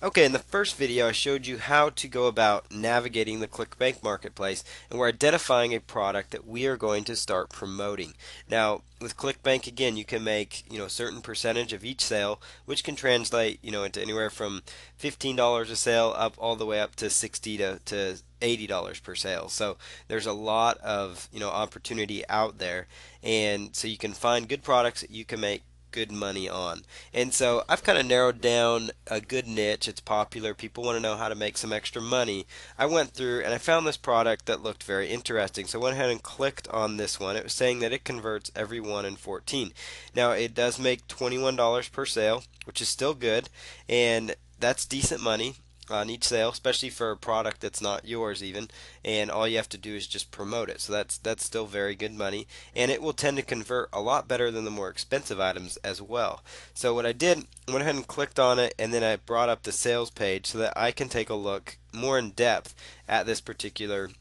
Okay, in the first video I showed you how to go about navigating the ClickBank marketplace, and we're identifying a product that we are going to start promoting. Now, with ClickBank again, you can make, a certain percentage of each sale, which can translate, into anywhere from $15 a sale up all the way up to 60 to $80 per sale. So there's a lot of, opportunity out there, and so you can find good products that you can make good money on. And so I've kind of narrowed down a good niche. It's popular. People want to know how to make some extra money. I went through and I found this product that looked very interesting. So I went ahead and clicked on this one. It was saying that it converts every 1 in 14. Now it does make $21 per sale, which is still good, and that's decent money on each sale, especially for a product that's not yours even, and all you have to do is just promote it. So that's still very good money, and it will tend to convert a lot better than the more expensive items as well. So what I did, I went ahead and clicked on it, and then I brought up the sales page so that I can take a look more in depth at this particular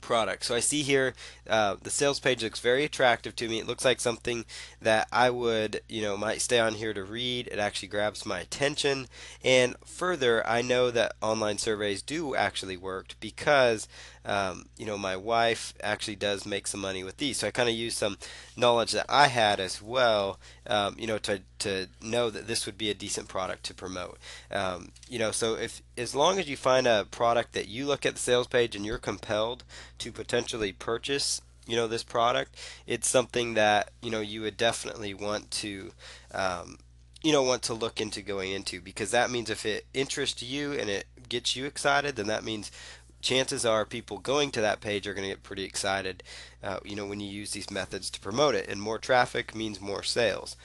product. So I see here the sales page looks very attractive to me. It looks like something that I would, might stay on here to read. It actually grabs my attention. And further, I know that online surveys do actually work because, my wife actually does make some money with these. So I kind of use some knowledge that I had as well, to know that this would be a decent product to promote. So if as long as you find a product that you look at the sales page and you're compelled to potentially purchase, this product, it's something that you would definitely want to look into going into, because that means if it interests you and it gets you excited, then that means chances are people going to that page are going to get pretty excited, when you use these methods to promote it. And more traffic means more sales.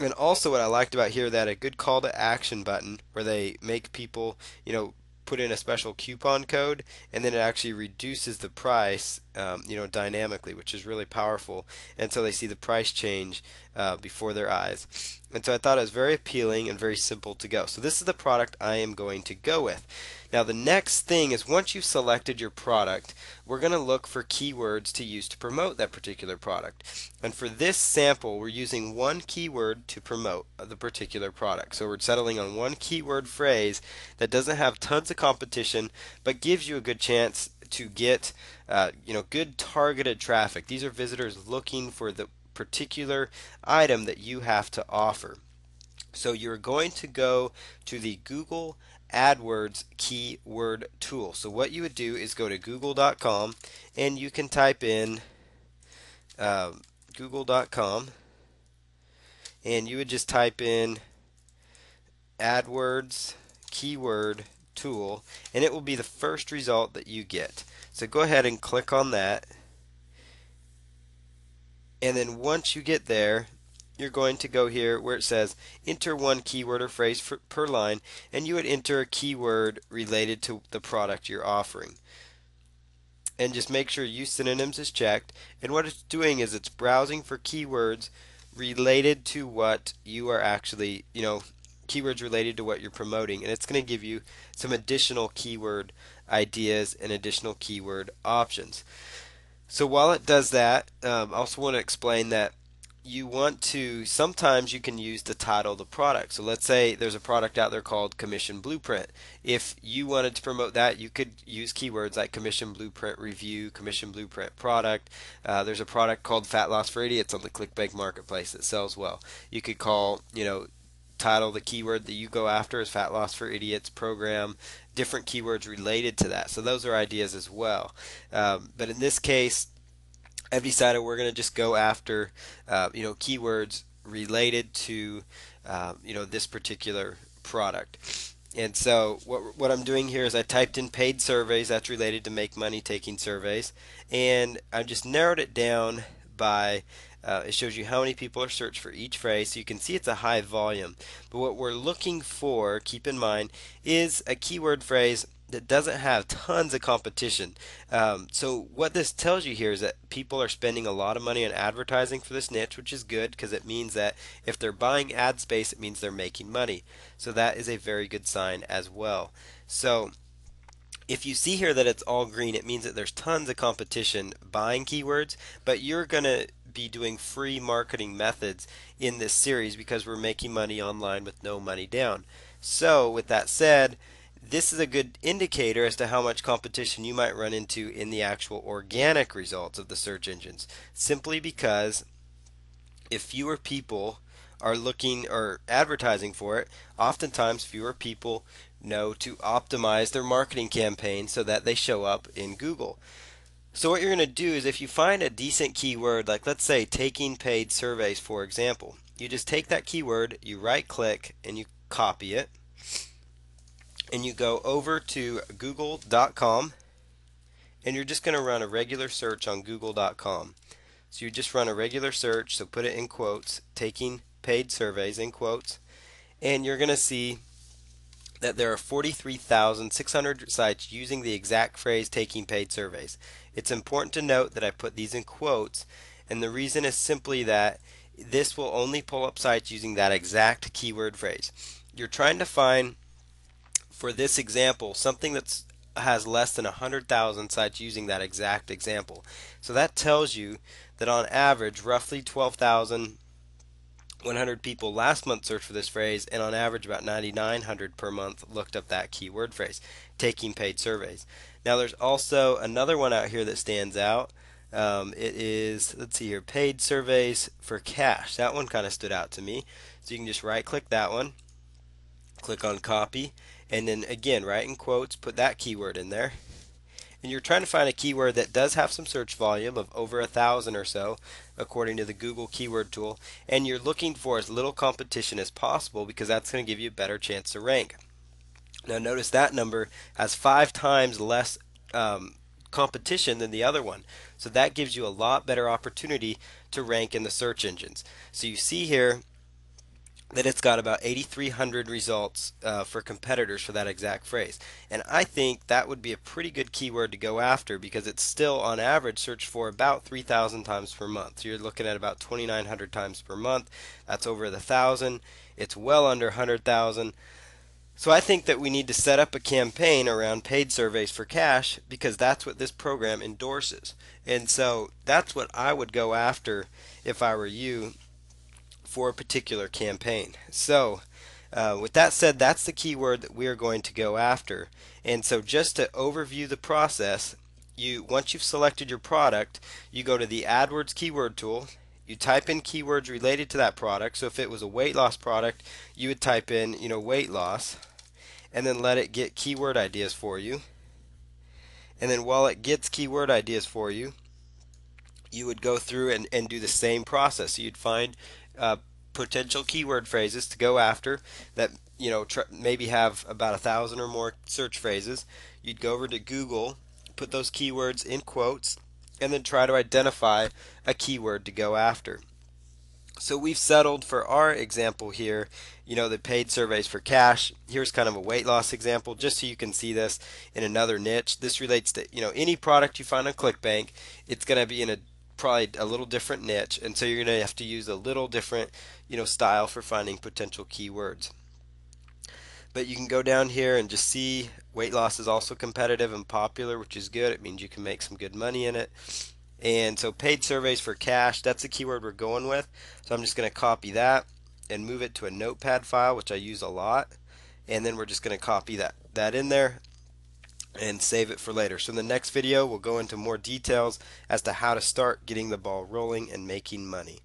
And also, what I liked about here, that a good call to action button where they make people, put in a special coupon code, and then it actually reduces the price, dynamically, which is really powerful. And so they see the price change before their eyes. And so I thought it was very appealing and very simple to go. So this is the product I am going to go with. Now the next thing is, once you've selected your product, we're going to look for keywords to use to promote that particular product. And for this sample, we're using one keyword to promote the particular product. So we're settling on one keyword phrase that doesn't have tons of competition, but gives you a good chance to get, good targeted traffic. These are visitors looking for the particular item that you have to offer. So you're going to go to the Google AdWords keyword tool. So what you would do is go to google.com, and you can type in google.com, and you would just type in AdWords keyword tool, and it will be the first result that you get. So go ahead and click on that, and then once you get there, you're going to go here where it says enter one keyword or phrase per line, and you would enter a keyword related to the product you're offering. And just make sure use synonyms is checked. And what it's doing is it's browsing for keywords related to what you are actually, keywords related to what you're promoting, and it's going to give you some additional keyword ideas and additional keyword options. So while it does that, I also want to explain that sometimes you can use the title of the product. So let's say there's a product out there called Commission Blueprint. If you wanted to promote that, you could use keywords like Commission Blueprint Review, Commission Blueprint Product. There's a product called Fat Loss for Idiots on the ClickBank Marketplace that sells well. You could call, title the keyword that you go after is Fat Loss for Idiots Program, different keywords related to that. So those are ideas as well. But in this case, I've decided we're going to just go after, keywords related to, this particular product. And so what I'm doing here is I typed in paid surveys. That's related to make money taking surveys, and I've just narrowed it down by. It shows you how many people are searched for each phrase, so you can see it's a high volume. But what we're looking for, keep in mind, is a keyword phrase that doesn't have tons of competition. So what this tells you here is that people are spending a lot of money on advertising for this niche, which is good because it means that if they're buying ad space, it means they're making money. So that is a very good sign as well. So if you see here that it's all green, it means that there's tons of competition buying keywords, but you're going to be doing free marketing methods in this series because we're making money online with no money down. So with that said, this is a good indicator as to how much competition you might run into in the actual organic results of the search engines, simply because if fewer people are looking or advertising for it, oftentimes fewer people know to optimize their marketing campaign so that they show up in Google. So what you're going to do is, if you find a decent keyword, like let's say taking paid surveys for example, you just take that keyword, you right click and you copy it, and you go over to google.com, and you're just going to run a regular search on google.com. So you just run a regular search, so put it in quotes, taking paid surveys in quotes, and you're going to see that there are 43,600 sites using the exact phrase taking paid surveys. It's important to note that I put these in quotes, and the reason is simply that this will only pull up sites using that exact keyword phrase. You're trying to find, for this example, something that has less than 100,000 sites using that exact example. So that tells you that on average, roughly 12,100 people last month searched for this phrase, and on average about 9,900 per month looked up that keyword phrase, taking paid surveys. Now there's also another one out here that stands out. It is, let's see here, paid surveys for cash. That one kind of stood out to me. So you can just right click that one, click on copy, and then again, right in quotes, put that keyword in there. And you're trying to find a keyword that does have some search volume of over 1,000 or so, according to the Google keyword tool, and you're looking for as little competition as possible because that's going to give you a better chance to rank. Now notice that number has 5 times less competition than the other one, so that gives you a lot better opportunity to rank in the search engines. So you see here that it's got about 8,300 results for competitors for that exact phrase. And I think that would be a pretty good keyword to go after because it's still on average searched for about 3,000 times per month. So you're looking at about 2,900 times per month. That's over 1,000. It's well under 100,000. So I think that we need to set up a campaign around paid surveys for cash because that's what this program endorses. And so that's what I would go after if I were you for a particular campaign. So with that said, that's the keyword that we are going to go after. And so just to overview the process, once you've selected your product, you go to the AdWords keyword tool, you type in keywords related to that product. So if it was a weight loss product, you would type in, weight loss, and then let it get keyword ideas for you. And then while it gets keyword ideas for you, you would go through and do the same process. So you'd find potential keyword phrases to go after that maybe have about 1,000 or more search phrases. You'd go over to Google, put those keywords in quotes, and then try to identify a keyword to go after. So we've settled for our example here, the paid surveys for cash. Here's kind of a weight loss example just so you can see this in another niche. This relates to, any product you find on ClickBank. It's going to be in a probably a little different niche, and so you're going to have to use a little different, style for finding potential keywords. But you can go down here and just see weight loss is also competitive and popular, which is good. It means you can make some good money in it. And so paid surveys for cash, that's the keyword we're going with. So I'm just going to copy that and move it to a notepad file, which I use a lot. And then we're just going to copy that in there and save it for later. So in the next video, we'll go into more details as to how to start getting the ball rolling and making money.